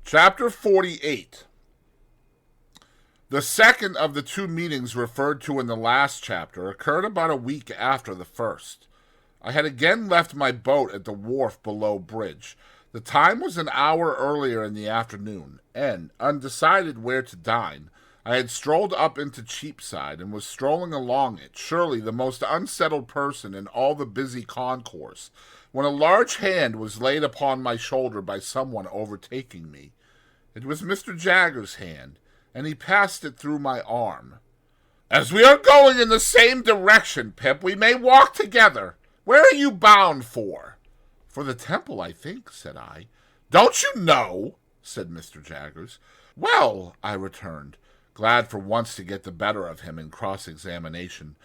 Chapter 48. The second of the two meetings referred to in the last chapter occurred about a week after the first. I had again left my boat at the wharf below bridge. The time was an hour earlier in the afternoon, and, undecided where to dine, I had strolled up into Cheapside and was strolling along it, surely the most unsettled person in all the busy concourse, when a large hand was laid upon my shoulder by someone overtaking me. It was Mr. Jaggers's hand, and he passed it through my arm. "As we are going in the same direction, Pip, we may walk together. Where are you bound for?" "For the temple, I think," said I. "Don't you know?" said Mr. Jaggers. "Well," I returned, glad for once to get the better of him in cross-examination,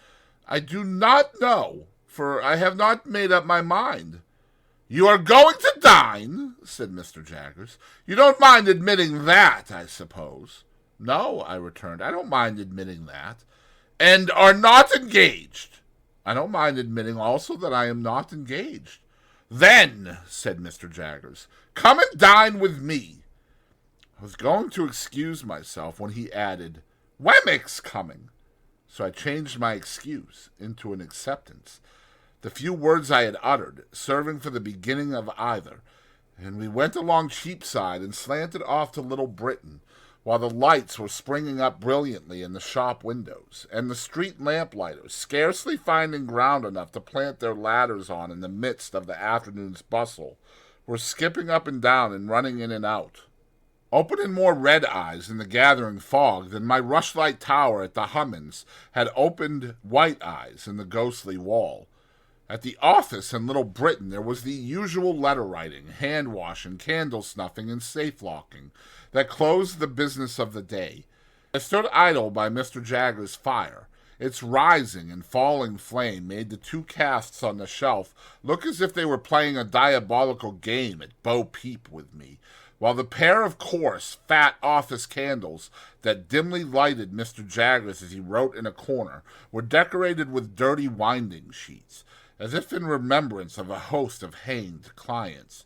"I do not know, for I have not made up my mind." "You are going to dine?" said Mr. Jaggers. "You don't mind admitting that, I suppose?" "No," I returned, "I don't mind admitting that." "And are not engaged?" "I don't mind admitting also that I am not engaged." "Then," said Mr. Jaggers, "come and dine with me." I was going to excuse myself when he added, "Wemmick's coming." So I changed my excuse into an acceptance, the few words I had uttered serving for the beginning of either, and we went along Cheapside and slanted off to Little Britain, while the lights were springing up brilliantly in the shop windows, and the street lamp-lighters, scarcely finding ground enough to plant their ladders on in the midst of the afternoon's bustle, were skipping up and down and running in and out. Open and more red eyes in the gathering fog than my rushlight tower at the Hummins had opened white eyes in the ghostly wall. At the office in Little Britain there was the usual letter-writing, hand-washing, candle-snuffing, and safe-locking that closed the business of the day. I stood idle by Mr. Jaggers's fire. Its rising and falling flame made the two casts on the shelf look as if they were playing a diabolical game at bo-peep with me, while the pair of coarse, fat office candles that dimly lighted Mr. Jaggers as he wrote in a corner were decorated with dirty winding sheets, as if in remembrance of a host of hanged clients.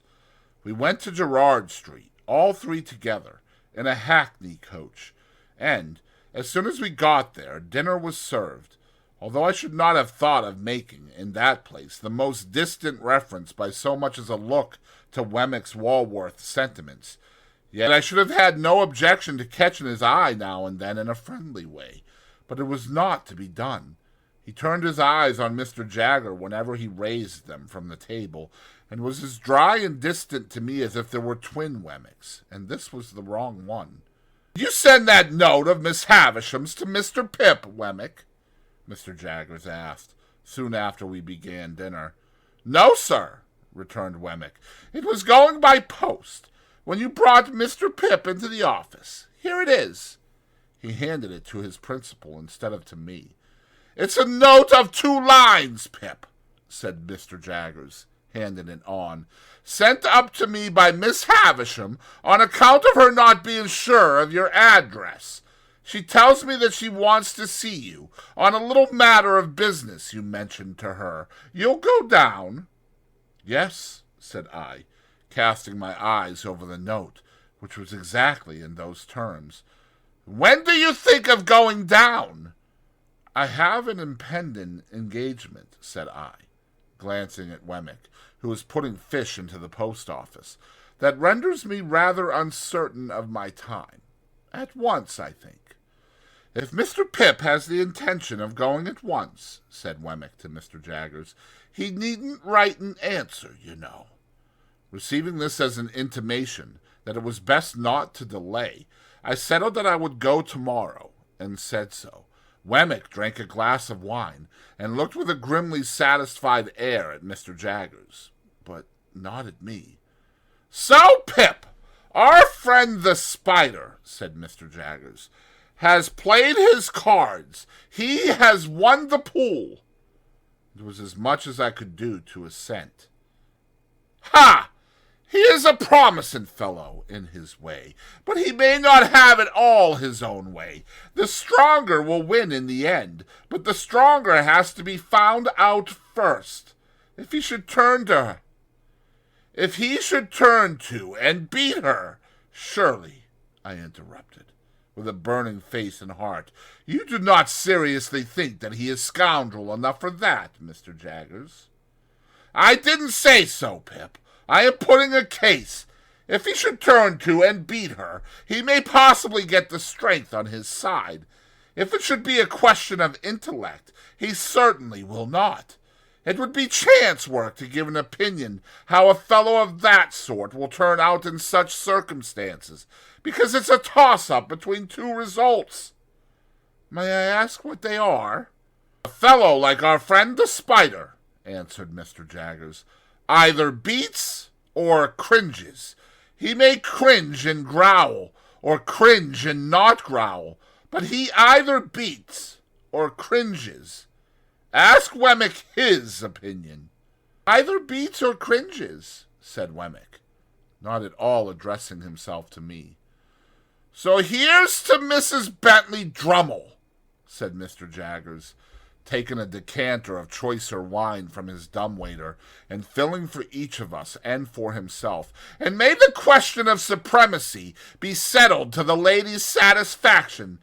We went to Gerrard Street, all three together, in a hackney coach, and, as soon as we got there, dinner was served, although I should not have thought of making, in that place, the most distant reference by so much as a look to Wemmick's Walworth sentiments. Yet I should have had no objection to catching his eye now and then in a friendly way, but it was not to be done. He turned his eyes on Mr. Jagger whenever he raised them from the table, and was as dry and distant to me as if there were twin Wemmicks, and this was the wrong one. "Did you send that note of Miss Havisham's to Mr. Pip, Wemmick?" Mr. Jaggers asked, soon after we began dinner. "No, sir," returned Wemmick. "It was going by post, when you brought Mr. Pip into the office. Here it is." He handed it to his principal instead of to me. "It's a note of 2 lines, Pip," said Mr. Jaggers, handing it on, "sent up to me by Miss Havisham on account of her not being sure of your address. She tells me that she wants to see you on a little matter of business you mentioned to her. You'll go down?" "Yes," said I, casting my eyes over the note, which was exactly in those terms. "When do you think of going down?" "I have an impending engagement," said I, glancing at Wemmick, who was putting fish into the post-office, "that renders me rather uncertain of my time. At once, I think." "If Mr. Pip has the intention of going at once," said Wemmick to Mr. Jaggers, "he needn't write an answer, you know." Receiving this as an intimation that it was best not to delay, I settled that I would go tomorrow, and said so. Wemmick drank a glass of wine, and looked with a grimly satisfied air at Mr. Jaggers, but not at me. "So, Pip, our friend the Spider," said Mr. Jaggers, "has played his cards. He has won the pool." It was as much as I could do to assent. "Ha! He is a promising fellow in his way, but he may not have it all his own way. The stronger will win in the end, but the stronger has to be found out first. If he should turn to and beat her, "Surely," I interrupted, with a burning face and heart, "you do not seriously think that he is scoundrel enough for that, Mr. Jaggers?" "I didn't say so, Pip. I am putting a case. If he should turn to and beat her, he may possibly get the strength on his side. If it should be a question of intellect, he certainly will not. It would be chance work to give an opinion how a fellow of that sort will turn out in such circumstances, because it's a toss-up between two results." "May I ask what they are?" "A fellow like our friend the Spider," answered Mr. Jaggers, "either beats or cringes. He may cringe and growl, or cringe and not growl, but he either beats or cringes. Ask Wemmick his opinion." "Either beats or cringes," said Wemmick, not at all addressing himself to me. "So here's to Mrs. Bentley Drummle," said Mr. Jaggers, taking a decanter of choicer wine from his dumbwaiter and filling for each of us and for himself, "and may the question of supremacy be settled to the lady's satisfaction,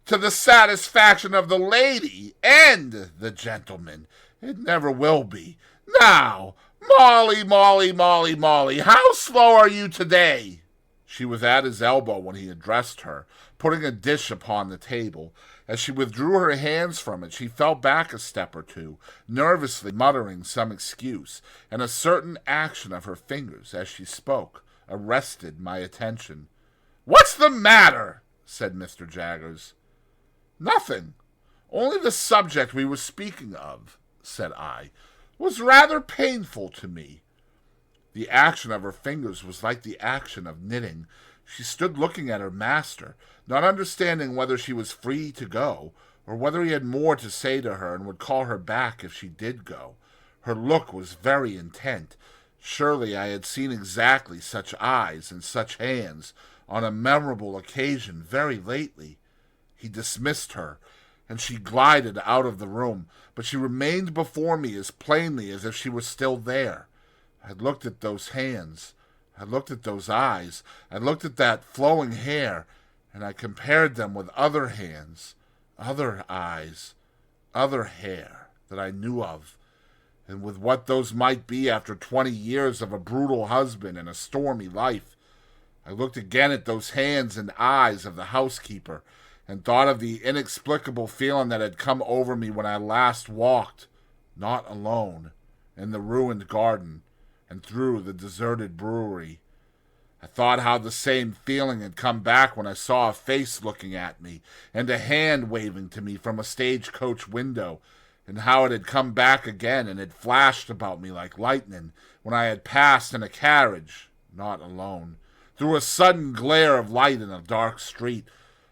to the satisfaction of the lady and the gentleman. It never will be. Now, Molly, Molly, Molly, Molly, how slow are you today?" She was at his elbow when he addressed her, putting a dish upon the table. As she withdrew her hands from it, she fell back a step or two, nervously muttering some excuse, and a certain action of her fingers as she spoke arrested my attention. "What's the matter?" said Mr. Jaggers. "Nothing. Only the subject we were speaking of," said I, "was rather painful to me." The action of her fingers was like the action of knitting. She stood looking at her master, not understanding whether she was free to go, or whether he had more to say to her and would call her back if she did go. Her look was very intent. Surely I had seen exactly such eyes and such hands on a memorable occasion very lately. He dismissed her, and she glided out of the room, but she remained before me as plainly as if she were still there. I looked at those hands, I looked at those eyes, I looked at that flowing hair, and I compared them with other hands, other eyes, other hair that I knew of, and with what those might be after 20 years of a brutal husband and a stormy life. I looked again at those hands and eyes of the housekeeper, and thought of the inexplicable feeling that had come over me when I last walked, not alone, in the ruined garden, and through the deserted brewery. I thought how the same feeling had come back when I saw a face looking at me, and a hand waving to me from a stagecoach window, and how it had come back again and had flashed about me like lightning when I had passed in a carriage, not alone, through a sudden glare of light in a dark street.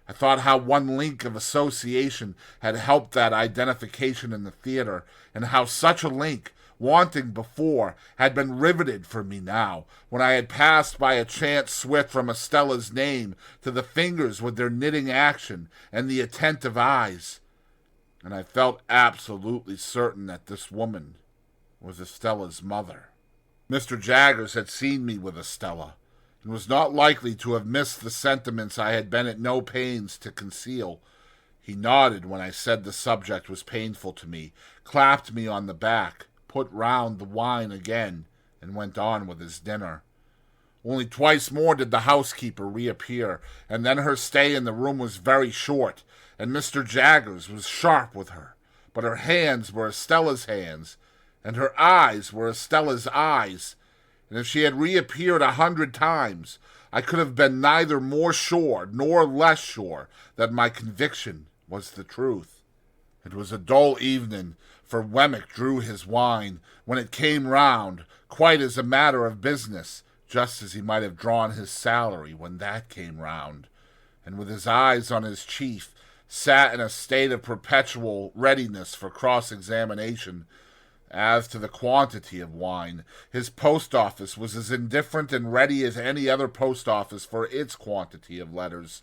I thought how one link of association had helped that identification in the theater, and how such a link, wanting before, had been riveted for me now, when I had passed by a chance swift from Estella's name to the fingers with their knitting action and the attentive eyes. And I felt absolutely certain that this woman was Estella's mother. Mr. Jaggers had seen me with Estella, and was not likely to have missed the sentiments I had been at no pains to conceal. He nodded when I said the subject was painful to me, clapped me on the back, put round the wine again, and went on with his dinner. Only twice more did the housekeeper reappear, and then her stay in the room was very short, and Mr. Jaggers was sharp with her, but her hands were Estella's hands, and her eyes were Estella's eyes, and if she had reappeared 100 times, I could have been neither more sure nor less sure that my conviction was the truth. It was a dull evening, for Wemmick drew his wine, when it came round, quite as a matter of business, just as he might have drawn his salary when that came round, and with his eyes on his chief, sat in a state of perpetual readiness for cross-examination. As to the quantity of wine, his post office was as indifferent and ready as any other post office for its quantity of letters.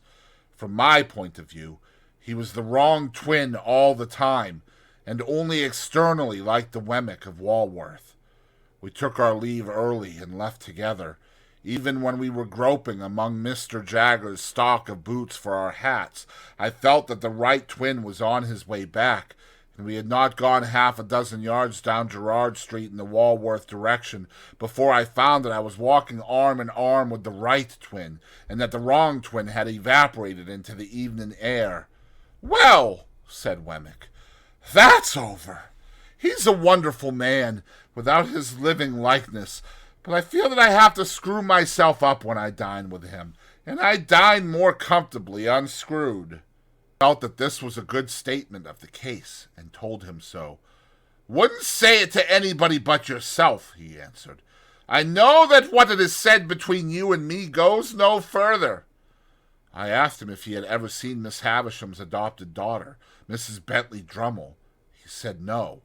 From my point of view, he was the wrong twin all the time, and only externally like the Wemmick of Walworth. We took our leave early and left together. Even when we were groping among Mr. Jagger's stock of boots for our hats, I felt that the right twin was on his way back, and we had not gone half a dozen yards down Gerrard Street in the Walworth direction before I found that I was walking arm in arm with the right twin, and that the wrong twin had evaporated into the evening air. "Well," said Wemmick, "that's over. He's a wonderful man, without his living likeness, but I feel that I have to screw myself up when I dine with him, and I dine more comfortably unscrewed." I felt that this was a good statement of the case, and told him so. "Wouldn't say it to anybody but yourself," he answered. "I know that what it is said between you and me goes no further." I asked him if he had ever seen Miss Havisham's adopted daughter, Mrs. Bentley Drummle. He said no.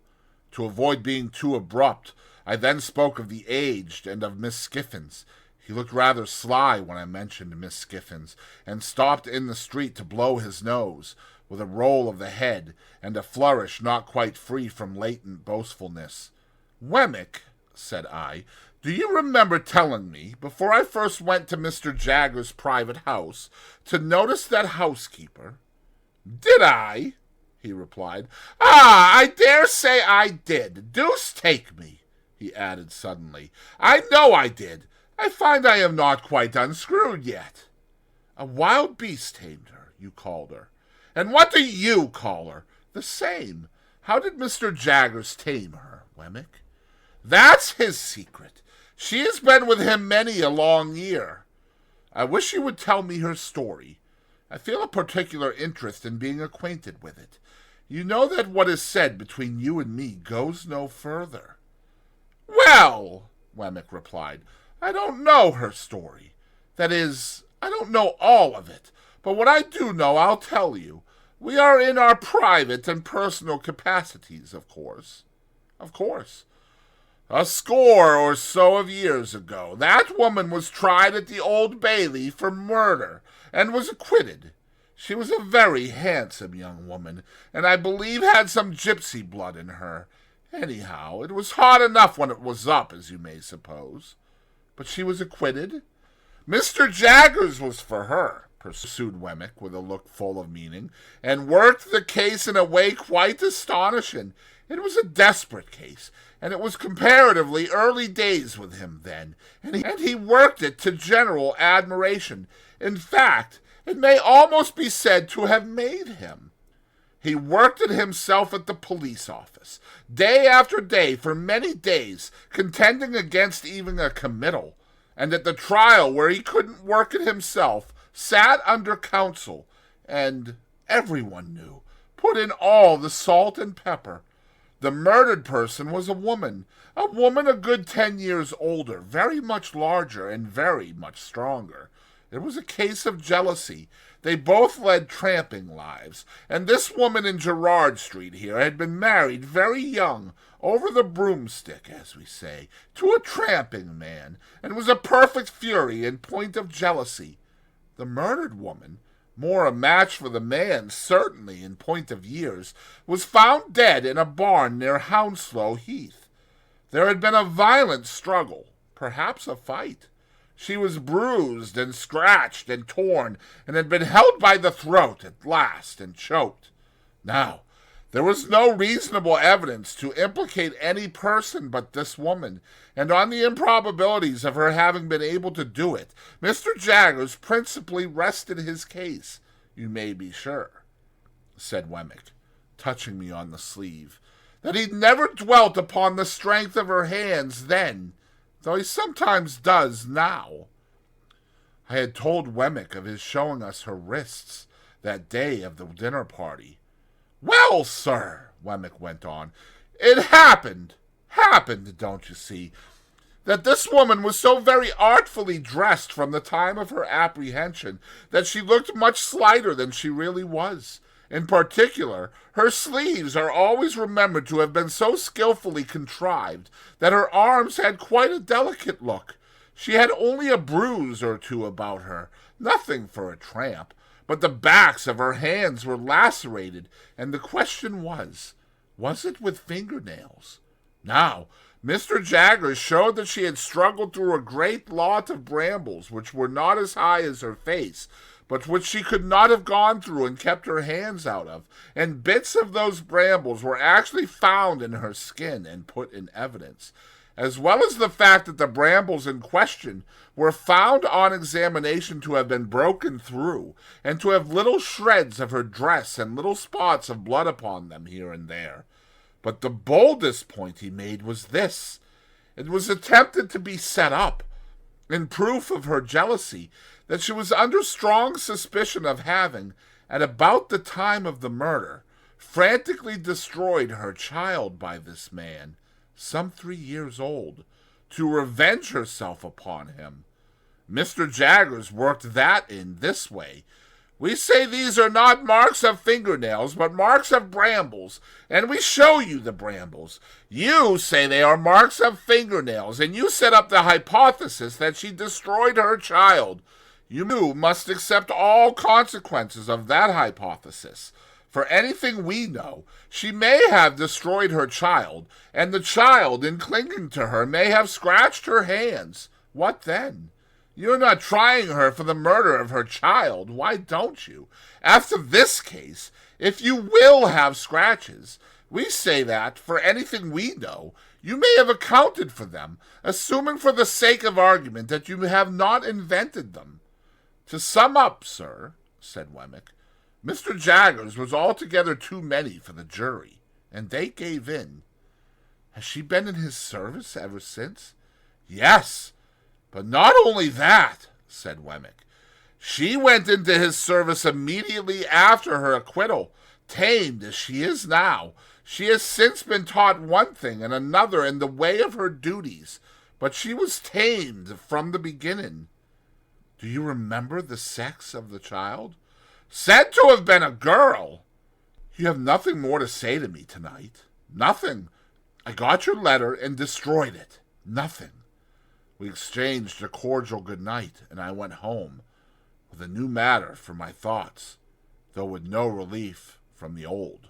To avoid being too abrupt, I then spoke of the aged and of Miss Skiffins. He looked rather sly when I mentioned Miss Skiffins, and stopped in the street to blow his nose, with a roll of the head, and a flourish not quite free from latent boastfulness. "Wemmick," said I, "do you remember telling me, before I first went to Mr. Jagger's private house, to notice that housekeeper?" "Did I?" he replied. "Ah, I dare say I did. Deuce take me," he added suddenly. "I know I did. I find I am not quite unscrewed yet." "A wild beast tamed her, you called her." "And what do you call her?" "The same. How did Mr. Jaggers tame her, Wemmick?" "That's his secret. She has been with him many a long year." "I wish you would tell me her story. I feel a particular interest in being acquainted with it. You know that what is said between you and me goes no further." "Well," Wemmick replied, "I don't know her story. That is, I don't know all of it, but what I do know I'll tell you. We are in our private and personal capacities, of course." "Of course." "A score or so of years ago, that woman was tried at the Old Bailey for murder, and was acquitted. She was a very handsome young woman, and I believe had some gypsy blood in her. Anyhow, it was hot enough when it was up, as you may suppose." "But she was acquitted?" "Mr. Jaggers was for her," pursued Wemmick with a look full of meaning, "and worked the case in a way quite astonishing. It was a desperate case, and it was comparatively early days with him then, and he worked it to general admiration. In fact, it may almost be said to have made him. He worked it himself at the police office, day after day for many days, contending against even a committal, and at the trial where he couldn't work it himself, sat under counsel, and everyone knew, put in all the salt and pepper. The murdered person was a woman a good 10 years older, very much larger, and very much stronger. It was a case of jealousy. They both led tramping lives, and this woman in Gerrard Street here had been married very young, over the broomstick, as we say, to a tramping man, and was a perfect fury in point of jealousy. The murdered woman, more a match for the man, certainly, in point of years, was found dead in a barn near Hounslow Heath. There had been a violent struggle, perhaps a fight. She was bruised and scratched and torn, and had been held by the throat at last and choked. Now, there was no reasonable evidence to implicate any person but this woman, and on the improbabilities of her having been able to do it, Mr. Jaggers principally rested his case, you may be sure," said Wemmick, touching me on the sleeve, "that he never dwelt upon the strength of her hands then, though he sometimes does now." I had told Wemmick of his showing us her wrists that day of the dinner party. "Well, sir," Wemmick went on, "it happened, don't you see, that this woman was so very artfully dressed from the time of her apprehension that she looked much slighter than she really was. In particular, her sleeves are always remembered to have been so skilfully contrived that her arms had quite a delicate look. She had only a bruise or two about her, nothing for a tramp, but the backs of her hands were lacerated, and the question was it with fingernails? Now, Mr. Jaggers showed that she had struggled through a great lot of brambles, which were not as high as her face, but which she could not have gone through and kept her hands out of, and bits of those brambles were actually found in her skin and put in evidence, as well as the fact that the brambles in question were found on examination to have been broken through, and to have little shreds of her dress and little spots of blood upon them here and there. But the boldest point he made was this. It was attempted to be set up, in proof of her jealousy, that she was under strong suspicion of having, at about the time of the murder, frantically destroyed her child by this man, some 3 years old, to revenge herself upon him. Mr. Jaggers worked that in this way. We say these are not marks of fingernails, but marks of brambles, and we show you the brambles. You say they are marks of fingernails, and you set up the hypothesis that she destroyed her child. You must accept all consequences of that hypothesis. For anything we know, she may have destroyed her child, and the child, in clinging to her, may have scratched her hands. What then? You're not trying her for the murder of her child. Why don't you? After this case, if you will have scratches, we say that, for anything we know, you may have accounted for them, assuming for the sake of argument that you have not invented them. To sum up, sir, said Wemmick, Mr. Jaggers was altogether too many for the jury, and they gave in. Has she been in his service ever since? Yes. But not only that, said Wemmick. She went into his service immediately after her acquittal. Tamed as she is now, she has since been taught one thing and another in the way of her duties, but she was tamed from the beginning. Do you remember the sex of the child? Said to have been a girl. You have nothing more to say to me tonight. Nothing. I got your letter and destroyed it. Nothing. We exchanged a cordial good night, and I went home with a new matter for my thoughts, though with no relief from the old.